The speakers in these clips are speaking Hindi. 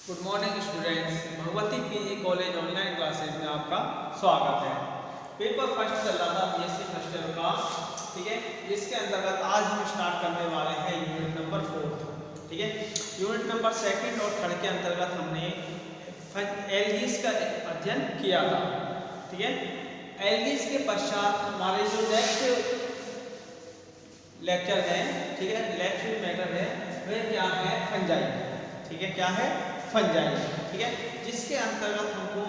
Good morning students, Bhagwati PG college online classes में आपका स्वागत है। पेपर फर्स्ट चल रहा था बीएससी फर्स्ट ईयर का, ठीक है। इसके अंतर्गत आज हम स्टार्ट करने वाले हैं यूनिट नंबर 4, ठीक है। यूनिट नंबर 2 और 3 के अंतर्गत हमने एल्गीज का अध्ययन किया था, ठीक है। एल्गीज के पश्चात हमारे जो नेक्स्ट लेक्चर है, ठीक है, नेक्स्ट मैटर है वह क्या है, फंजाई, ठीक है। क्या है? फंजाई, ठीक है। जिसके अंतर्गत हमको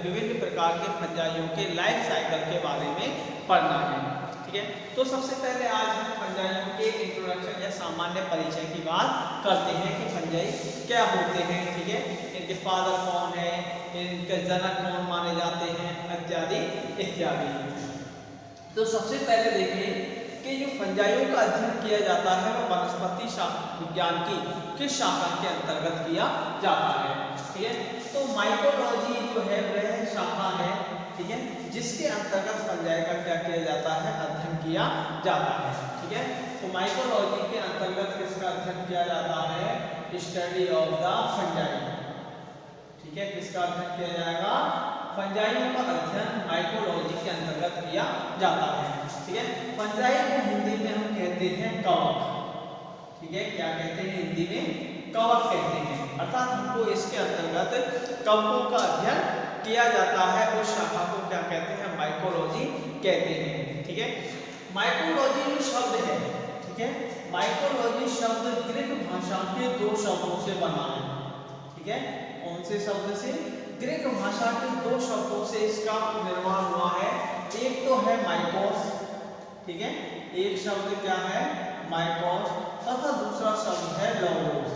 विभिन्न प्रकार के फंजाइयों के लाइफ साइकिल के बारे में पढ़ना है, ठीक है। तो सबसे पहले आज हम फंजाइयों के इंट्रोडक्शन या सामान्य परिचय की बात करते हैं कि फंजाई क्या होते हैं, ठीक है। इनके फादर कौन है, इनके जनक कौन माने जाते हैं, इत्यादि इत्यादि। तो सबसे पहले देखिए कि जो फंजाइयों का अध्ययन किया जाता है वह वनस्पति विज्ञान की किस शाखा के अंतर्गत किया जाता है, ठीक है। तो माइकोलॉजी जो है वह शाखा है, ठीक है, जिसके अंतर्गत फंजाई का क्या किया जाता है, अध्ययन किया जाता है, ठीक है। तो माइकोलॉजी के अंतर्गत किसका अध्ययन किया जाता है, स्टडी ऑफ द फंजाई, ठीक है। किसका अध्ययन किया जाएगा, फंजाइयों का अध्ययन माइकोलॉजी के अंतर्गत किया जाता है, ठीक है। फंजाई को हिंदी में हम कहते हैं कवक, ठीक है। क्या कहते हैं हिंदी में? कवक कहते हैं। अर्थात हमको इसके अंतर्गत कवकों का अध्ययन किया जाता है, उस शाखा को क्या कहते हैं, माइकोलॉजी कहते हैं, ठीक है। माइकोलॉजी जो शब्द है, ठीक है, माइकोलॉजी शब्द ग्रीक भाषा के 2 शब्दों से बना है, ठीक है। कौन से शब्द से? ग्रीक भाषा के 2 शब्दों से इसका निर्माण हुआ है। एक तो है माइकोस, ठीक है, एक शब्द क्या है, माइकोस, तथा दूसरा शब्द है लॉगोस,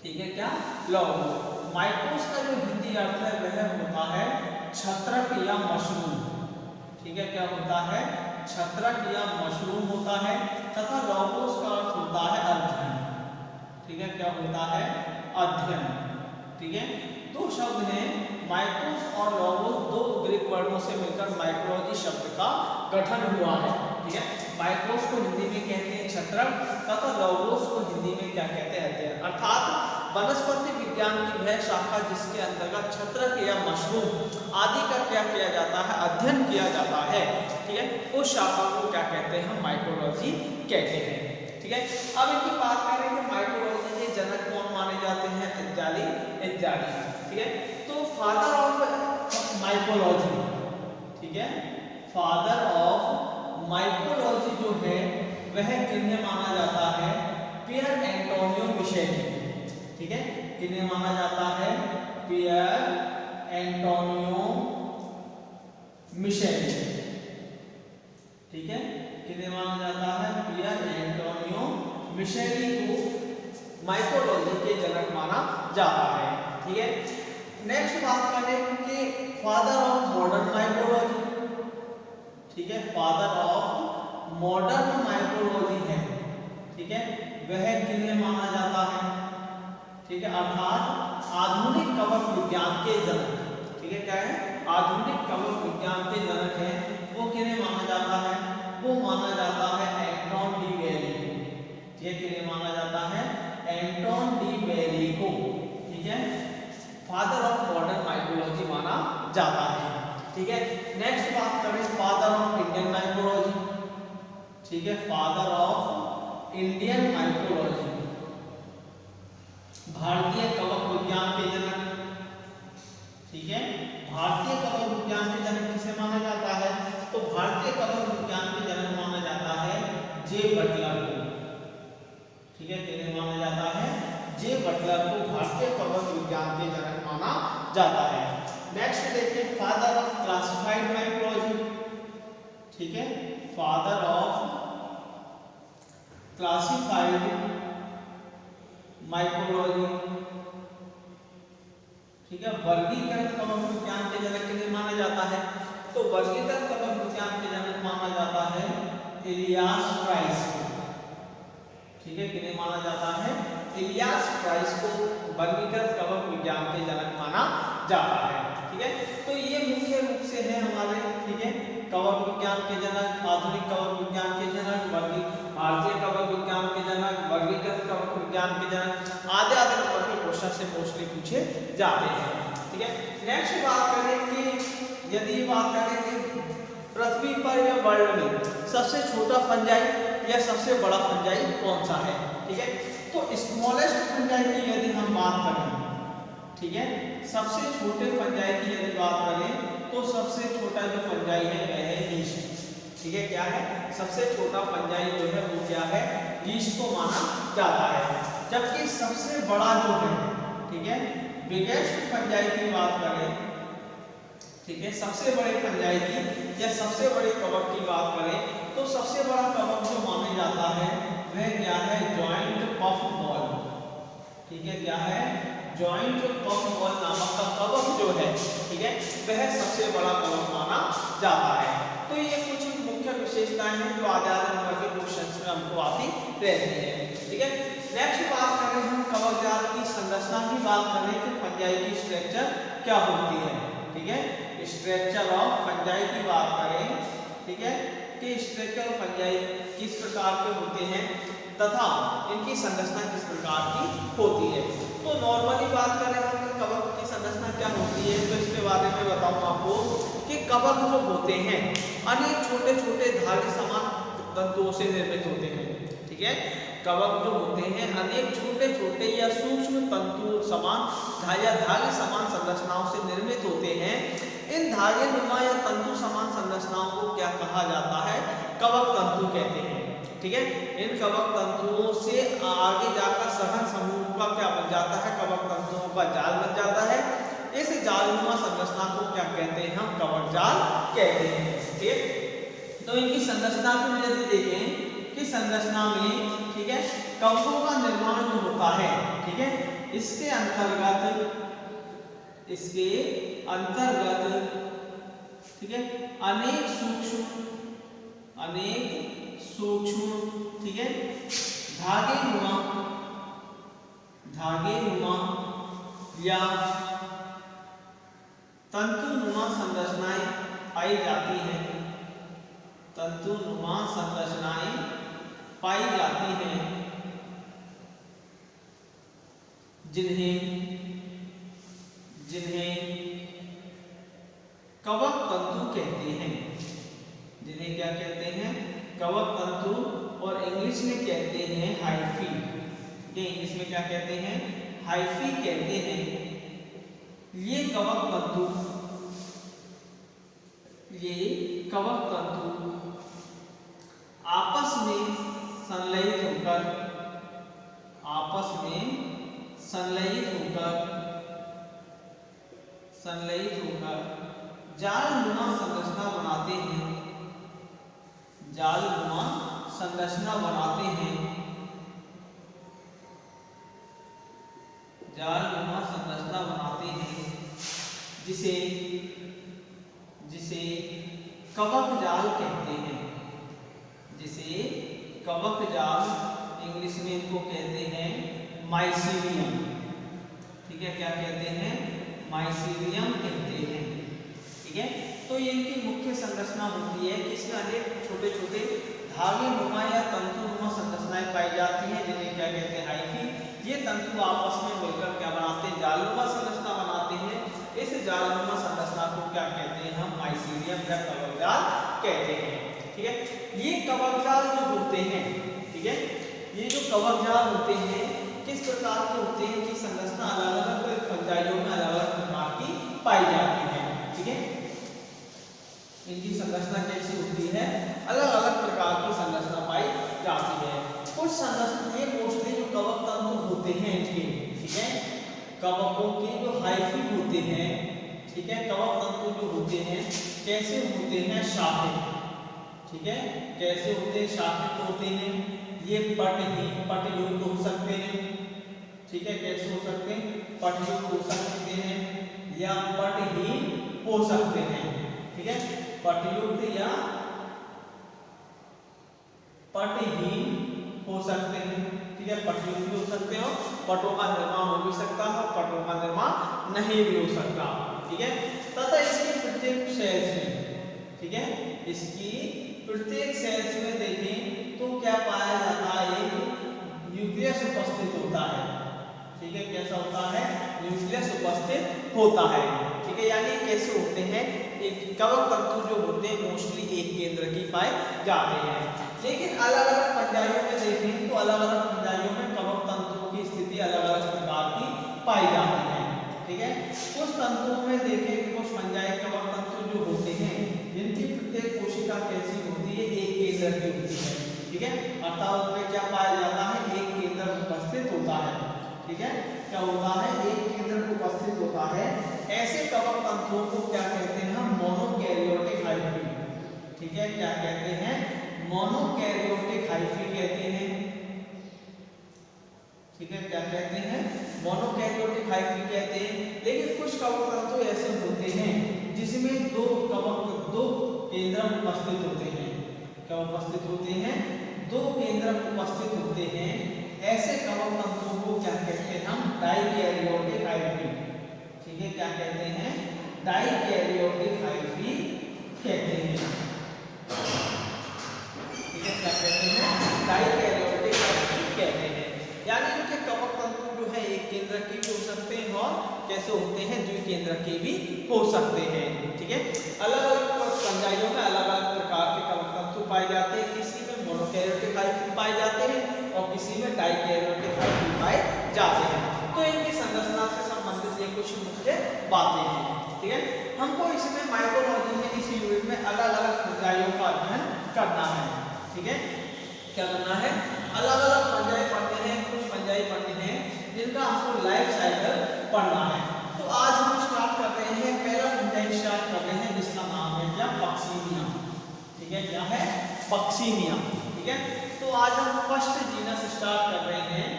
ठीक है। क्या? लॉगोस। माइकोस का जो हिंदी अर्थ है वह होता है छत्रक या मशरूम, ठीक है। क्या होता है? छत्रक या मशरूम होता है। तथा लॉगोस का अर्थ होता है अध्ययन, ठीक है। क्या होता है? अध्ययन, ठीक है। 2 शब्द हैं, माइकोस और लॉगोस, 2 ग्रीक वर्णों से मिलकर माइकोलॉजी शब्द का गठन हुआ है, ठीक है। माइकोस को हिंदी में कहते हैं छत्रक तथा लॉगोस को हिंदी में क्या कहते हैं, अध्ययन। अर्थात वनस्पति विज्ञान की वह शाखा जिसके अंतर्गत छत्रक या मशरूम आदि का क्या किया जाता है, अध्ययन किया जाता है, ठीक है। उस शाखा को क्या कहते हैं, माइकोलॉजी कहते हैं, ठीक है। अब इनकी बात करें कि माइकोलॉजी के जनक कौन माने जाते हैं, इत्यादि इत्यादि, ठीक है। तो फादर ऑफ माइकोलॉजी, ठीक है, फादर ऑफ माइकोलॉजी जो है वह किन्हें माना जाता है, पियर एंटोनियो मिशेली, ठीक है। किन्हें माना जाता है, पियर एंटोनियो मिशेली, ठीक है। किन्हें माना जाता है, पियर एंटोनियो मिशेली को माइकोलॉजी के जनक माना जाता है, ठीक है। नेक्स्ट बात करें कि फादर ऑफ मॉडर्न माइकोलॉजी, ठीक है, फादर ऑफ मॉडर्न माइकोलॉजी है, ठीक है, वह किन्हें माना जाता है, ठीक है। अर्थात आधुनिक कवक विज्ञान के जनक, ठीक है। क्या है? आधुनिक कवक विज्ञान के जनक हैं, वो किन्हें माना जाता है, वो माना जाता है एंटोन डी बेरी को, ठीक है। किन्हें माना जाता है, एंटोन डी बेरी को, ठीक है, फादर ऑफ मॉडर्न माइकोलॉजी माना जाता है, ठीक है। नेक्स्ट बात करें फादर ऑफ इंडियन माइकोलॉजी, ठीक है, फादर ऑफ इंडियन माइकोलॉजी, भारतीय कवक विज्ञान के जनक, ठीक है। भारतीय कवक विज्ञान के जनक किसे माना जाता है, तो भारतीय कवक विज्ञान के जनक माना जाता है जे बटलर को, ठीक है। किन्हें माना जाता है, जे बटलर को भारतीय कवक विज्ञान के जनक माना जाता है। नेक्स्ट देखिए फादर ऑफ क्लासिफाइड माइकोलॉजी, ठीक है, फादर ऑफ क्लासिफाइड माइकोलॉजी, ठीक है। वर्गीकृत कवक विज्ञान के जनक किन्हें माना जाता है, तो वर्गीकृत कवक विज्ञान के जनक माना जाता है इलियास प्राइस को, ठीक है। किन्हें माना जाता है, इलियास प्राइस को वर्गीकृत कवक विज्ञान के जनक माना जाता है, ठीक है। तो ये मुख्य रूप से है हमारे, ठीक है, कवक विज्ञान के जनक, आधुनिक कवक विज्ञान के जनक, भारतीय कवक विज्ञान के जनक, वर्गीकृत कवक विज्ञान के जनक, आधे नंबर के क्वेश्चन से मोस्टली पूछे जाते हैं। ठीक है, नेक्स्ट बात करें कि यदि बात करें कि पृथ्वी पर या वर्ल्ड में सबसे छोटा फंजाई या सबसे बड़ा फंजाई कौन सा है। ठीक है, तो स्मॉलेस्ट फंजाई की यदि हम बात करें, ठीक है, सबसे छोटे फंजाई की यदि बात करें तो सबसे छोटा जो फंजाई है वह है यीस्ट। ठीक है, क्या है, सबसे छोटा फंजाई जो है वो क्या है, यीस्ट को माना जाता है। जबकि सबसे बड़ा जो है, ठीक है, बिगेस्ट फंजाई की बात करें, ठीक है, सबसे बड़े फंजाई की या सबसे बड़े कवक की बात करें तो सबसे बड़ा कवक जो माना जाता है वह क्या है, जॉइंट पफ बॉल। ठीक है, क्या है, जॉइंट पफ बॉल नामक का कवक जो है, ठीक है, वह सबसे बड़ा कवक माना जाता है। तो ये कुछ मुख्य विशेषताएं हैं जो आधे नंबर के क्वेश्चंस में हमको आती रहती है। ठीक है, नेक्स्ट बात करें हम कवक जाल की संरचना की बात करें कि फंजाई की स्ट्रक्चर क्या होती है। ठीक है, स्ट्रक्चर ऑफ फंजाई की बात करें, ठीक है, कि स्ट्रक्चर ऑफ फंजाई किस प्रकार के होते हैं तथा इनकी संरचना किस प्रकार की होती है। तो नॉर्मली बात करें हम कि कवक की संरचना क्या होती है तो इसके बारे में बताऊं आपको कि कवक जो होते हैं अनेक छोटे छोटे धागे समान तंतुओं से निर्मित होते हैं। ठीक है, कवक जो होते हैं अनेक छोटे छोटे या सूक्ष्म तंतु समान या धागे समान संरचनाओं से निर्मित होते हैं। इन धागे नुमा या तंतु समान संरचनाओं को क्या कहा जाता है, कवक तंतु कहते हैं। ठीक है, इन कवक तंतुओं से आगे जाकर सघन समूह का क्या बन जाता है, कवक तंतुओं का जाल बन जाता है। इस जालनुमा संरचना को क्या कहते हैं, हम कवक जाल कहते हैं। ठीक, तो इनकी संरचना को यदि देखें कि संरचना में, ठीक है, कवकों का निर्माण जो होता है, ठीक है, इसके अंतर्गत, ठीक है, अनेक सूक्ष्म, ठीक है, धागे नुमा या तंतुनुमा संरचनाएं पाई जाती हैं, तंतुनुमा संरचनाएं पाई जाती हैं जिन्हें कवक तंतु कहते हैं। जिन्हें क्या कहते हैं, कवक तंतु, और इंग्लिश में कहते हैं हाइफी। ये इंग्लिश में क्या कहते हैं, हाइफी कहते हैं। ये कवक तंतु आपस में संलयित होकर जालनुमा संरचना बनाते हैं। जालनुमा संरचना बनाते हैं जिसे कवक जाल कहते हैं। कवक जाल इंग्लिश में इनको कहते हैं माइसीलियम। ठीक है, क्या कहते हैं, माइसीलियम कहते हैं। ठीक है, तो ये इनकी मुख्य संरचना होती है कि इसमें अनेक छोटे छोटे धागे नुमा या तंतु नुमा संरचनाएं पाई जाती हैं जिन्हें क्या कहते हैं, हाइफी। ये तंतु आपस में मिलकर क्या बनाते हैं, जालनुमा संरचना बनाते हैं। इस जालनुमा संरचना को क्या कहते हैं, हम माइसीलियम या कवक जाल कहते हैं। ठीक है, ये कवक जाल जो होते हैं, ठीक है, ये जो कवक जाल होते हैं किस प्रकार के होते हैं कि संरचना अलग अलग फंजाइयों में अलग अलग प्रकार की पाई जाती है। ठीक है, इनकी संरचना कैसी होती है, अलग अलग प्रकार की संरचना पाई जाती है। कुछ संरचना ये मोस्टली जो कवक तंतु होते हैं इनके, ठीक है, कवकों के जो हाइफी होते हैं, ठीक है, कवक तंतु जो होते हैं कैसे होते हैं, शाखित। ठीक है, कैसे होते हैं, शाखित होते हैं। ये पटयुक्त हो सकते हैं। ठीक है, कैसे हो सकते हैं, पटयुक्त हो सकते हैं या पटहीन हो सकते हैं। ठीक है, पटयुक्त या पटहीन हो सकते हैं। ठीक है, पटयुक्त भी हो सकते हो, पटों का निर्माण हो भी सकता है, पटों का निर्माण नहीं भी हो सकता। ठीक है, तथा इसके प्रत्येक सेल्स में, ठीक है, इसकी प्रत्येक सेल्स में देखें तो क्या पाया जाता है, एक न्यूक्लियस उपस्थित होता है। ठीक है, कैसा होता है, न्यूक्लियस उपस्थित होता है। ठीक है, यानी कैसे होते हैं, एक कवक तंतु जो होते हैं मोस्टली एक केंद्र की पाए जाते हैं। लेकिन अलग अलग फंजाइयों में देखें तो अलग अलग फंजाइयों में कवक तंतुओं की स्थिति अलग अलग प्रकार की पाई जाती है। ठीक है, कुछ तंतुओं में देखें कि कुछ फंजाई कवक तंतु जो होते हैं जिनकी प्रत्येक कोशिका कैसी होती है, एक केंद्र की होती है। ठीक है, अर्थात उनमें क्या पाया जाता है, एक केंद्र उपस्थित होता है। ठीक है, क्या होता है, एक केंद्र उपस्थित होता है। ऐसे कवक तंतुओं को क्या कहते हैं हम, मोनोकैरियोटिक हाइफी। ठीक है, क्या कहते हैं, मोनोकैरियोटिक हाइफी कहते हैं। ठीक है, क्या कहते हैं, मोनोकैरियोटिक हाइफी कहते हैं। लेकिन कुछ कवक तंतु ऐसे होते हैं जिसमें दो केंद्र उपस्थित होते हैं। क्या उपस्थित होते हैं, दो केंद्र उपस्थित होते हैं। ऐसे कवक तंतुओं को क्या कहते हैं हम, डाइकैरियोटिक हाइफी। ठीक है, क्या कहते हैं, डाइकैरियोटिक हाइफी कहते हैं। ठीक है, क्या कहते हैं, डाइकैरियोटिक हाइफी कहते हैं। यानी इनके कवक तंतु जो है एक केंद्र के भी हो सकते हैं और कैसे होते हैं, द्विकेंद्र के भी हो सकते हैं। ठीक है, अलग अलग फंजाइयों में अलग अलग प्रकार के कवक तंतु पाए जाते हैं। किसी में मोनोकैरियोटिक हाइफी पाए जाते हैं और किसी में डाइकैरियोटिक हाइफी पाए जाते हैं। तो इनकी संरचना से संबंधित ये कुछ मुख्य बातें हैं। ठीक है, हमको इसमें माइक्रोलॉजी में इस यूनिट में अलग अलग फंजाइयों का अध्ययन करना है। ठीक है, क्या करना है, अलग अलग फंजाई पढ़ते हैं। कुछ फंजाई पढ़ते हैं जिनका हमको लाइफ साइकिल पढ़ना है। तो आज हम स्टार्ट कर रहे हैं, पहला फंजाई स्टार्ट कर रहे हैं जिसका नाम है क्या, पक्सीनिया। ठीक है, क्या है, पक्सीनिया। ठीक है, तो आज हम फर्स्ट जीनस स्टार्ट कर रहे हैं।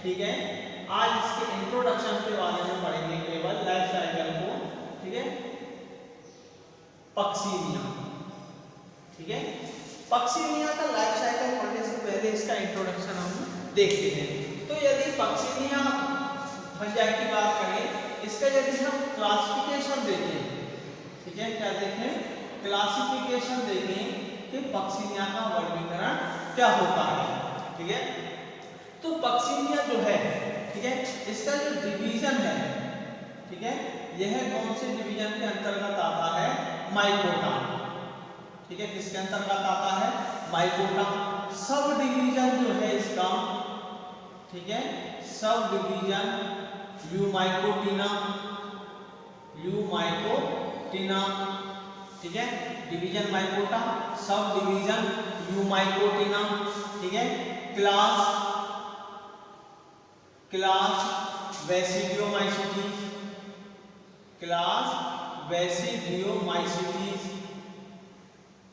ठीक है, आज इसके इंट्रोडक्शन के बारे में पढ़ेंगे, केवल लाइफ साइकिल को। ठीक है, पक्सीनिया। ठीक है, पक्सीनिया का लाइफ साइकिल पढ़ने से पहले इसका इंट्रोडक्शन हम देखते हैं। तो यदि पक्सीनिया फंजाई की बात करें, इसका यदि हम क्लासिफिकेशन देखें, ठीक है, क्या देखें, क्लासिफिकेशन देखें कि पक्सीनिया का वर्गीकरण क्या होता है। ठीक है, तो पक्सीनिया जो है, ठीक है, इसका जो डिवीजन है, ठीक है, यह कौन से डिवीजन के अंतर्गत आता है, माइकोटा। ठीक है, किसके अंतर्गत आता है, माइकोटा। सब डिवीजन जो है इसका, ठीक है, सब डिवीजन यूमाइकोटिना, यूमाइकोटिना। ठीक है, डिवीजन माइकोटा, सब डिवीजन यूमाइकोटिना। ठीक है, क्लास बेसिडियोमाइसीटीज, क्लास बेसिडियोमाइसीटीज।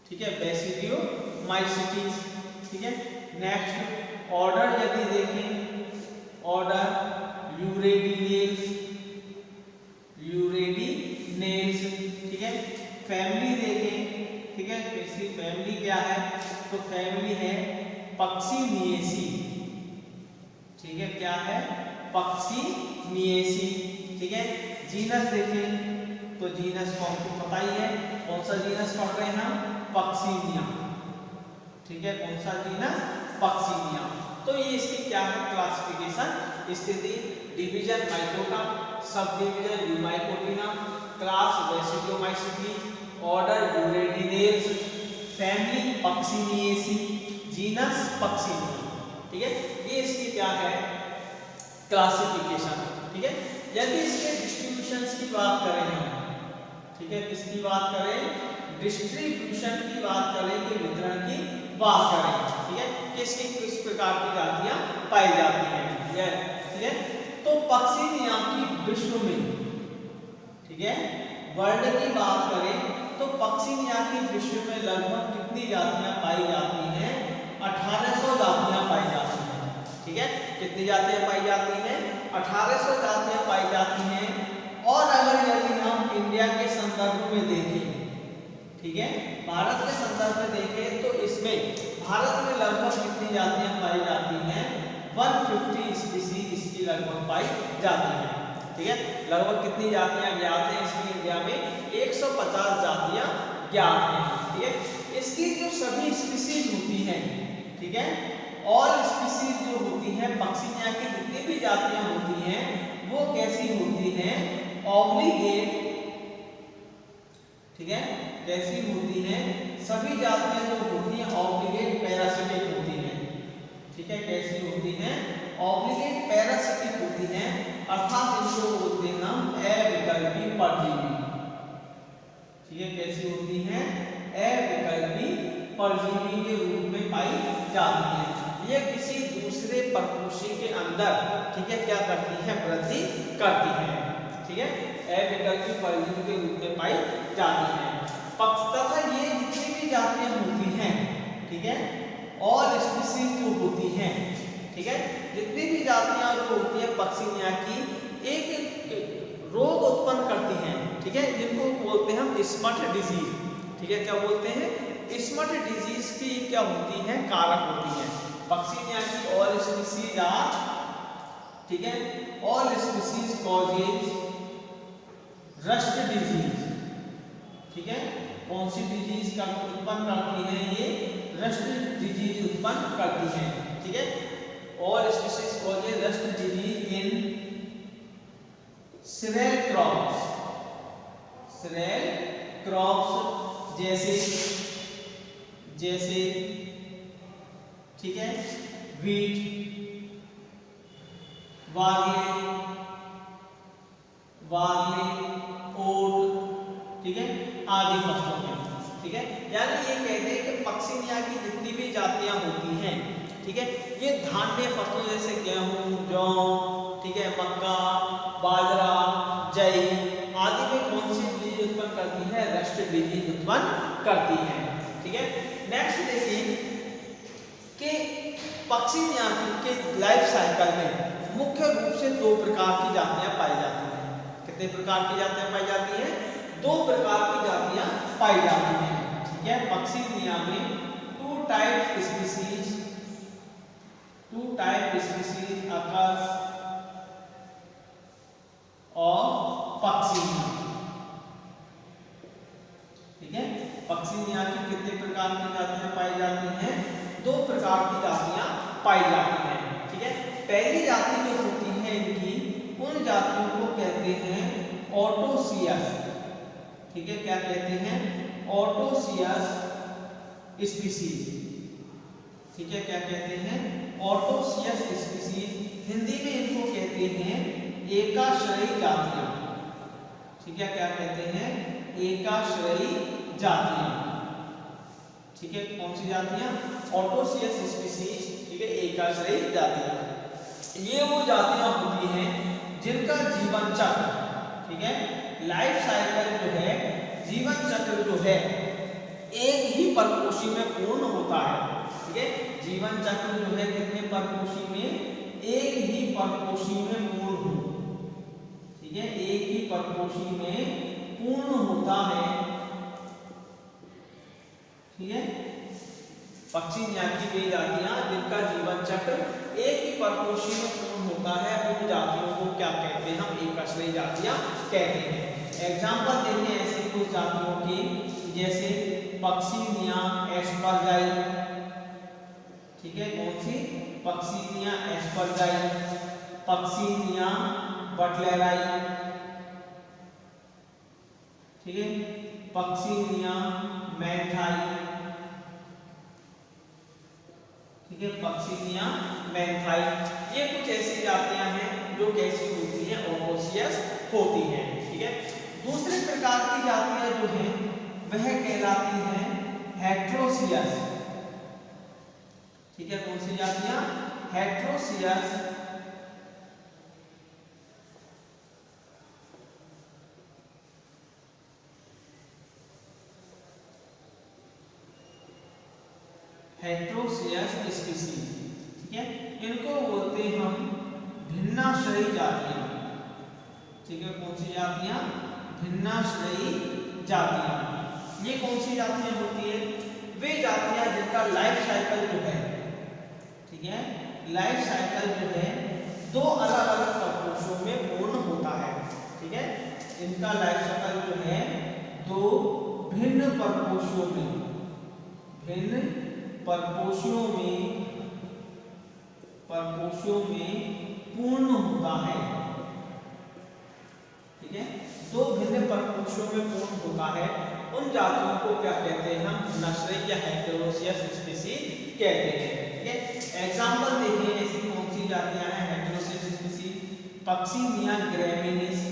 ठीक है, बेसिडियोमाइसीटीज। ठीक है, नेक्स्ट ऑर्डर यदि देखें, ऑर्डर यूरेडिनेल्स, यूरेडिनेल्स। ठीक है, फैमिली देखें। ठीक है, तो इसकी फैमिली क्या है, तो फैमिली है पक्सीनिएसी। ठीक है, क्या है, पक्सीनिएसी। ठीक है, जीनस देखें तो जीनस को हमको पता ही है, कौन सा जीनस पढ़ रहे हैं हम, पक्सीनिया। ठीक है, कौन सा जीनस, पक्सीनिया। तो ये इसकी क्या है, क्लासिफिकेशन स्थिति, division Mycota, sub division Eumycotina, class Basidiomycetes, order Uredinales, family Pucciniaceae, genus Puccinia. ठीक है, ये इसकी क्या है, क्लासिफिकेशन। ठीक है, यदि इसके डिस्ट्रीब्यूशंस की बात करें हम, ठीक है, किसकी बात करें, डिस्ट्रीब्यूशन की बात करें, कि वितरण की बात करें। ठीक है, किसकी किस प्रकार की जातियां पाई जाती हैं। ठीक है, तो पक्सीनिया की विश्व में, ठीक है, वर्ल्ड की बात करें तो पक्सीनिया की विश्व में लगभग कितनी जातियां पाई जाती हैं, 1800 जातियां पाई जाती हैं। ठीक है, कितनी जातियां पाई जाती हैं, 1800 जातियां पाई जाती हैं। और अगर यदि हम इंडिया के संदर्भ में देखें, ठीक है, भारत के संदर्भ में देखें तो इसमें भारत में लगभग कितनी जातियां पाई जाती हैं, 150 स्पीसीज इसकी लगभग पाई जाती हैं। ठीक है, लगभग कितनी जातियां ज्ञात हैं इसकी, इंडिया में 150 जातियां ज्ञात हैं। ठीक है, इसकी जो सभी स्पीसीज होती हैं, ठीक है, ऑल स्पीसीज जो होती हैं पक्षियाँ की जितनी भी जातियां होती हैं वो कैसी होती हैं, ऑब्लिगेट, ठीक है, कैसी होती हैं, सभी जातियां जो होती हैं ऑब्लिगेट पैरासिटिक होती हैं, ठीक है, कैसी होती हैं, ऑब्लिगेट पैरासिटिक होती हैं, अर्थात इनको बोलते हैं हम अविकल्पी परजीवी, ठीक है, कैसी होती हैं, अविकल्पी परजीवी के रूप में पाई जाती हैं। ये किसी दूसरे परपोषी के अंदर, ठीक है, क्या करती है, वृद्धि करती है, ठीक है, अविकल्पी परजीवी के रूप में पाई जाती है। तथा ये जितनी भी जातियां होती हैं, ठीक है, ऑल स्पीसीज जो होती हैं, ठीक है, जितनी भी जातियां जो होती हैं पक्षियाँ की एक रोग उत्पन्न करती हैं, ठीक है, जिनको बोलते हैं हम स्मट डिजीज, ठीक है, क्या बोलते हैं, स्मट डिजीज की क्या होती है, कारक होती है। पक्षियाँ की ऑल स्पीसीज आर, ठीक है, all species causes rust disease, ठीक है, कौन सी डिजीज का उत्पन्न करती है, ये रस्ट डिजीज उत्पन्न करती है, ठीक है, all species causes rust disease in cereal crops, cereal crops जैसे ठीक है, वीट, बार्ली, ओट, ठीक है, आदि फसलों में, ठीक है, यानी ये कहते हैं कि पक्षियाँ की जितनी भी जातियां होती हैं, ठीक है, ये धान्य फसलों जैसे गेहूं, जौ, ठीक है, मक्का, बाजरा, जई आदि में कौन सी डिजीज उत्पन्न करती है, रस्ट डिजीज उत्पन्न करती है, ठीक है। नेक्स्ट देखिए कि पक्षियाँ के लाइफ साइकिल में मुख्य रूप से दो प्रकार की जातियां पाई जाती हैं। कितने प्रकार की जातियां पाई जाती हैं, दो प्रकार की जातियां पाई जाती हैं, ठीक है। पक्षियाँ में two type species occurs of पक्षियाँ, ठीक है, पक्षियाँ की कितने प्रकार की जातियां पाई जाती हैं, दो प्रकार की जातियां पाई जाती हैं, ठीक है। पहली जाति जो होती है इनकी, उन जातियों को कहते हैं ऑटोसियस, ठीक है, क्या कहते हैं, ऑटोसियस स्पीसीज, ठीक है, क्या कहते हैं, ऑटोसियस स्पीसीज, हिंदी में इनको कहते हैं एकाश्रयी जातियां, ठीक है, क्या कहते हैं, एकाश्रयी जातियां, ठीक है, कौन सी जातियां, ऑटोसियस स्पीसीज, ठीक है, एकाश्रयी जातियां। ये वो जातियां होती हैं जिनका जीवन चक्र, ठीक है, लाइफ साइकिल जो है, जीवन चक्र जो है एक ही परपोषी में पूर्ण होता है, ठीक है, जीवन चक्र जो है कितने परपोषी में, एक ही परपोषी में पूर्ण हो, ठीक है, एक ही परपोषी में पूर्ण होता है, ठीक है। पक्षियाँ की वे जातियां जिनका जीवन चक्र एक ही परपोषी में पूर्ण होता है, उन जातियों को क्या कहते हैं, हम एकाश्रयी जातियां कहते हैं। एग्जाम्पल देखें ऐसी कुछ जातियों की, जैसे पक्षियाँ एस्परजाई, ठीक है, कौन सी, पक्षियाँ एस्परजाई, पक्षियाँ बटलेराई, ठीक है, पक्षियाँ मैंथाई, ठीक है, पक्षियाँ मैंथाई, ये कुछ ऐसी जातियां हैं जो कैसी होती हैं, ऑटोसियस होती हैं, ठीक है। दूसरे प्रकार की जातियां जो हैं वह कहलाती हैं हेट्रोसियस, ठीक है, कौन सी जातियां, हेट्रोसियस, हेट्रोसियस स्पीसीज, ठीक है, इनको बोलते हैं हम भिन्नाश्रयी जातियां, ठीक है, कौन सी जातियां, भिन्नाश्रयी जातियां। ये कौन सी जातियां होती है, वे जातियां जिनका लाइफ साइकिल जो है, ठीक है, लाइफ साइकिल जो है दो अलग अलग परपोषों में पूर्ण होता है, ठीक है, इनका लाइफ साइकिल जो है दो भिन्न परपोषियों में परपोषियों में पूर्ण होता है, ठीक है, दो भिन्न परपोषियों में पूर्ण होता है, उन जातियों को क्या कहते हैं हम? नस्लीय या हेटेरोसियस स्पीशीज कहते हैं, ठीक है। एग्जांपल देखिए ऐसी कौन सी जातियां हैं heteroecious species? Puccinia graminis,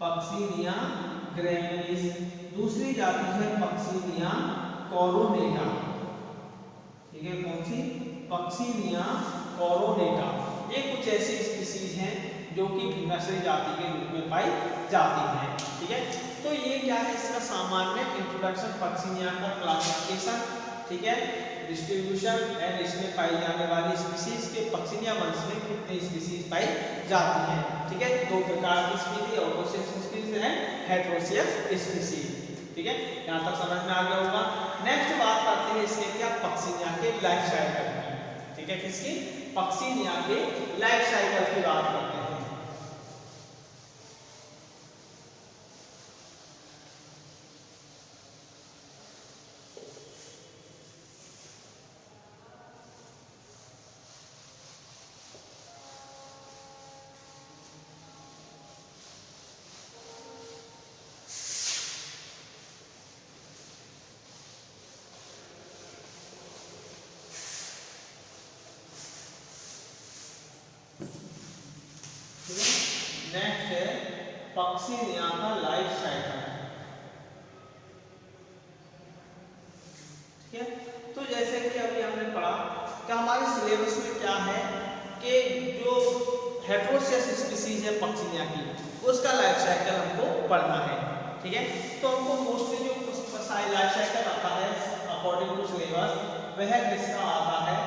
Puccinia graminis. दूसरी जाति है पक्सिनिया कोरोनेटा, ठीक है, कौन सी? पक्सिनिया कोरोनेटा। ये कुछ ऐसी स्पीशीज हैं जो कि भिन्नश्रेणी जाति के रूप में पाई जाती हैं, ठीक है। तो ये क्या है? इसका सामान्य इंट्रोडक्शन, पक्सिनिया का क्लासिफिकेशन, ठीक है, डिस्ट्रीब्यूशन एंड इसमें पाई जाने वाली स्पीशीज के पक्सिनिया वंश में कितनी स्पीशीज पाई जाती हैं, ठीक है। दो प्रकार की स्पीशीज, ऑटोसियस स्पीशीज एंड हेटेरोसियस स्पीशीज, ठीक है। यहाँ तक समझ में आ गया होगा। नेक्स्ट बात करते हैं इसके क्या? पक्सिनिया के लाइफ साइकिल की, ठीक है, किसकी? पक्सिनिया के लाइफ साइकिल की बात करते हैं। नेक्स्ट है पक्सिनिया का लाइफ साइकिल, ठीक है। तो जैसे कि अभी हमने पढ़ा कि हमारे सिलेबस में क्या है कि जो हेटेरोसियस स्पीशीज है पक्सिनिया की, उसका लाइफ साइकिल हमको पढ़ना है, ठीक है। तो हमको मोस्टली जो लाइफ साइकिल आता है अकॉर्डिंग टू सिलेबस, वह किसका आता है?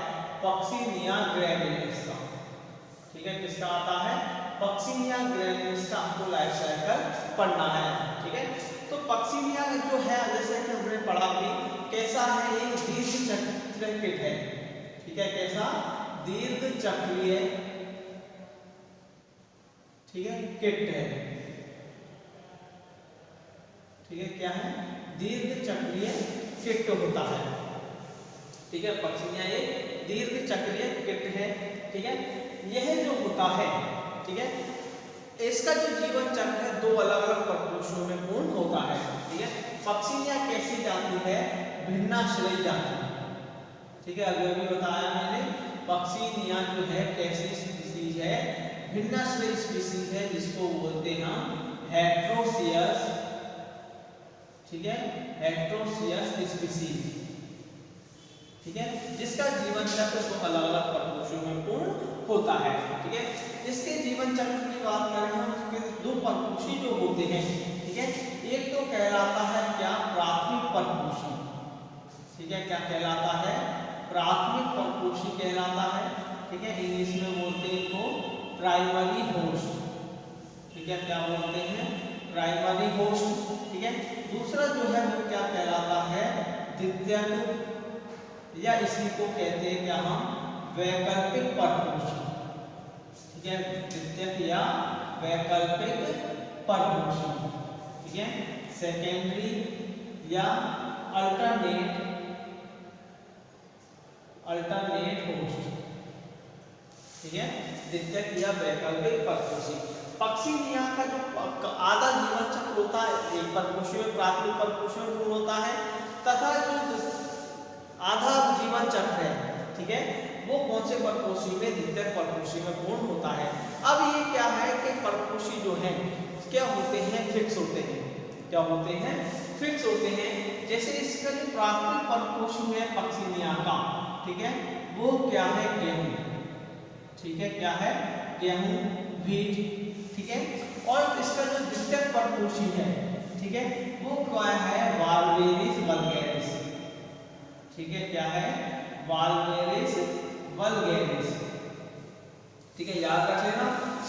पक्सिनिया ग्रैमिनिस का, ठीक है, किसका आता है? पक्सिनिया ग्रैमिनिस का हमको लाइफ साइकिल पढ़ना है, ठीक है। तो पक्सिनिया जो है जैसे कि हमने पढ़ा भी, कैसा है? ये दीर्घचक्रीय कीट है, ठीक है, कैसा? दीर्घचक्रीय, ठीक है, कीट है, ठीक है, क्या है? दीर्घचक्रीय कीट होता है, ठीक है। पक्सिनिया एक दीर्घचक्रीय कीट है, ठीक है। यह जो होता है, ठीक है, इसका जो जीवन चक्र है दो अलग अलग परपोषियों में पूर्ण होता है, ठीक है। पक्सिनिया कैसी जाति है? भिन्नाश्रयी जाति, ठीक है, अभी बताया मैंने। पक्सिनिया जो है कैसी स्पीशीज है? भिन्नाश्रयी स्पीशीज है, जिसको बोलते हैं हम हेटेरोसियस, ठीक है, हेटेरोसियस स्पीशीज, ठीक है, जिसका जीवन चक्र तो अलग अलग परपोषियों में पूर्ण होता है, ठीक है। इसके जीवन चक्र की बात करें हम, उसके दो परपोषी जो होते हैं, ठीक है, एक तो कहलाता है क्या? प्राथमिक परपोषी, ठीक है, क्या कहलाता है? प्राथमिक परपोषी कहलाता है, ठीक है, इंग्लिश में बोलते हैं इसको प्राइमरी होस्ट, ठीक है, क्या बोलते हैं? प्राइमरी होस्ट, ठीक है। दूसरा जो है वो क्या कहलाता है? द्वितीयक, या इसी को कहते हैं क्या हम? वैकल्पिक परपोषी, ठीक है, द्वितीयक या वैकल्पिक परपोषी, ठीक है, सेकेंडरी या अल्टरनेट होस्ट, ठीक है, द्वितीयक या वैकल्पिक परपोषी। पक्सिनिया का जो आधा जीवन चक्र होता है एक परपोषी में, प्राथमिक परपोषी में पूर्ण होता है, तथा जो आधा जीवन चक्र है, ठीक है, वो कौन से परपोषी में? द्वितीयक परपोषी में पूर्ण होता है। अब ये क्या है कि परपोषी जो है क्या होते हैं? फिक्स होते हैं, क्या होते हैं? फिक्स होते हैं। जैसे इसका जो प्राथमिक परपोषी है पक्सिनिया का, ठीक है, वो क्या है? गेहूं, ठीक है, क्या है? गेहूं, व्हीट, ठीक है। और इसका जो द्वितीयक परपोषी है, ठीक है, वो क्या है? वाल्वेरिस वल्गैरिस, ठीक है, क्या है? वाल्वेरिस वल्गैरिस, ठीक है, याद रख लेना।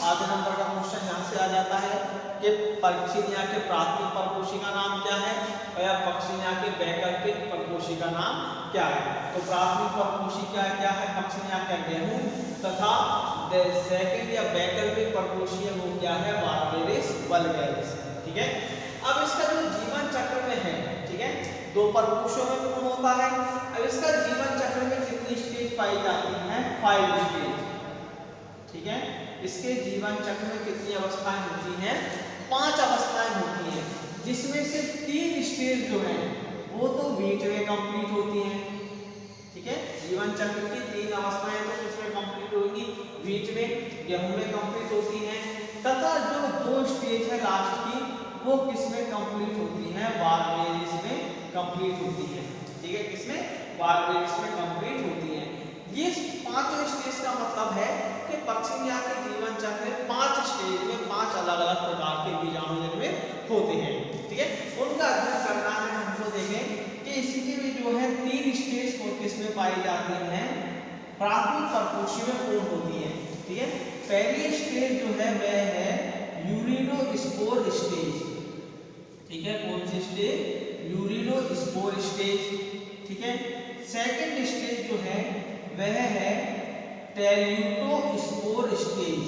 आधे नंबर का क्वेश्चन यहाँ से आ जाता है कि पक्सिनिया के प्राथमिक परपोषी का नाम क्या है या पक्सिनिया के वैकल्पिक परपोषी का नाम क्या है। तो प्राथमिक परपोषी क्या है? पक्सिनिया का गेहूं, तथा सेकंड या वैकल्पिक परपोषी है वो क्या है? वाल्वेरिस वल्गैरिस, ठीक है। अब इसका जो जीवन चक्र में है, ठीक है, 2 परपोषों में पूर्ण होता है। अब इसका जीवन चक्र में कितनी स्टेज पाई जाती हैं? 5 स्टेज। ठीक है, इसके जीवन चक्र में कितनी अवस्थाएं होती हैं? 5 अवस्थाएं होती हैं, जिसमें से 3 स्टेज जो है वो तो बीच में कंप्लीट होती हैं। ठीक है, जीवन चक्र की 3 अवस्थाएं तो किसमें कंप्लीट होगी? बीच में, गेहूं में कंप्लीट होती हैं, तथा जो 2 स्टेज है लास्ट की वो किसमें कंप्लीट होती हैं? बारबेरिस में कंप्लीट होती है। ठीक है, किसमें? बारबेरिस में कंप्लीट होती है। ये 5 स्टेज का मतलब है कि पक्षियां के जीवन चक्र में 5 स्टेज में 5 अलग-अलग प्रकार के बीजाणु निर्मित होते हैं। ठीक है, उनका अध्ययन करना है हमको। देखें कि इसकी भी जो है 3 स्टेज को किसमें पाई जाती हैं? प्राथमिक परपोषी में पूर्ण होती है। ठीक है, पहली स्टेज जो है वह है यूरिनोस्पोर स्टेज। ठीक है, कौन सी स्टेज? यूरिनोस्पोर स्टेज। ठीक है, सेकंड स्टेज जो है वह है टेल्यूटोस्पोर स्टेज।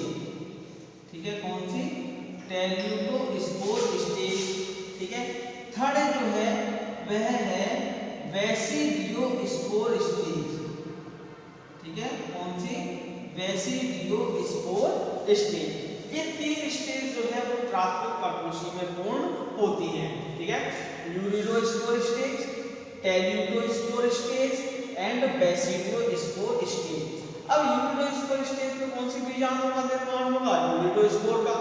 ठीक है, कौन सी? टेल्यूटोस्पोर स्टेज। ठीक है, थर्ड जो है वह है बेसिडियोस्पोर स्टेज। ठीक है, कौन सी? Basidiospore stage. ये 3 स्टेज जो है वो प्राथमिक परपोषी में पूर्ण होती है। ठीक है, urediniospore stage, teleutospore stage and basidiospore stage. अब यूरिनोस्पोर स्टेज में कौन सी बीजाणु का निर्माण होगा? यूरिनोस्पोर का।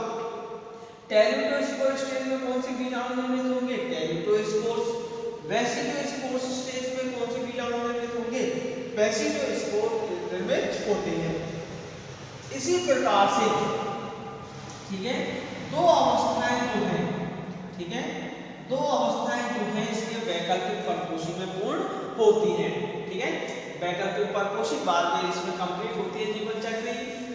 टेल्यूटोस्पोर स्टेज में कौन सी बीजाणु निर्मित होंगे? टेल्यूटोस्पोर्स। बेसिडियोस्पोर स्टेज में कौन सी बीजाणु निर्मित होंगे? बेसिडियोस्पोर निर्मित होते हैं। इसी प्रकार से, ठीक है, 2 अवस्थाएं जो हैं, ठीक है, 2 अवस्थाएं जो हैं इसके वैकल्पिक परपोषी में पूर्ण होती हैं। ठीक है, वैकल्पिक परपोषी बाद में इसमें कंप्लीट होती है जीवन चक्र।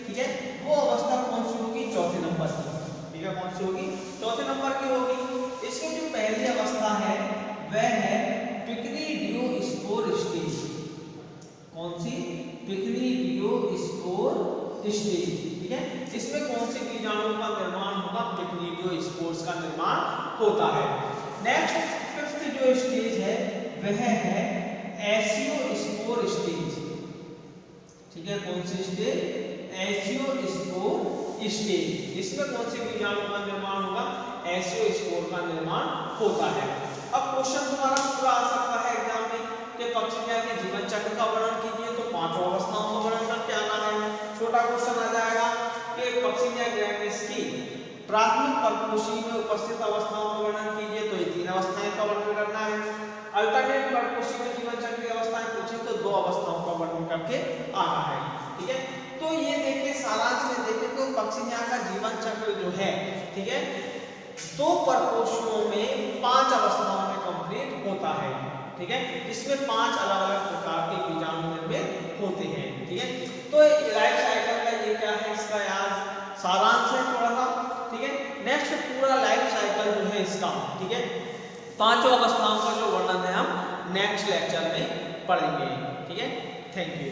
ठीक है, वो अवस्था कौन सी होगी? चौथे नंबर की। ठीक है, कौन सी होगी? चौथे नंबर की होगी। इसकी जो पहली अवस्था है वह है पिक्निडियोस्पोर स्टेज। कौन सी? पिक्निडियोस्पोर स्टेज। ठीक है, इसमें कौन से बीजाणु का निर्माण होगा? पिक्निडियोस्पोर्स का निर्माण होता है। नेक्स्ट 5th जो स्टेज है वह है एसियोस्पोर स्टेज। ठीक है, कौन सी स्टेज? Aeciospore stage. इसमें कौन से बीजाणु का निर्माण होगा? एसियोस्पोर का निर्माण होता है। अब क्वेश्चन तुम्हारा पूरा आ सकता है एग्जाम में कि पक्षियां के जीवन चक्र का वर्णन कीजिए, तो 5 अवस्थाओं का वर्णन करके आना है। छोटा क्वेश्चन आ जाएगा कि पक्षियां ग्रैंडिस की प्राथमिक परपोषी में उपस्थित अवस्थाओं का वर्णन कीजिए, तो ये 3 अवस्थाएं का वर्णन करना है। अल्टरनेट परपोषी में जीवन चक्र की अवस्थाएं पूछे तो 2 अवस्थाओं का वर्णन करके आना है। ठीक है, तो ये देखिए सारांश में देखें तो पक्षियां का जीवन चक्र जो है, ठीक है, 2 परपोषियों में 5 अवस्थाओं में कंप्लीट होता है। ठीक है, इसमें 5 अलग-अलग प्रकार के बीजाणु निर्मित होते हैं। ठीक है, तो लाइफ साइकिल का ये क्या है? इसका यार सारांश है थोड़ा सा। ठीक है, नेक्स्ट पूरा लाइफ साइकिल जो है इसका, ठीक है, 5 अवस्थाओं का जो वर्णन है हम नेक्स्ट लेक्चर में पढ़ेंगे। ठीक है, थैंक यू।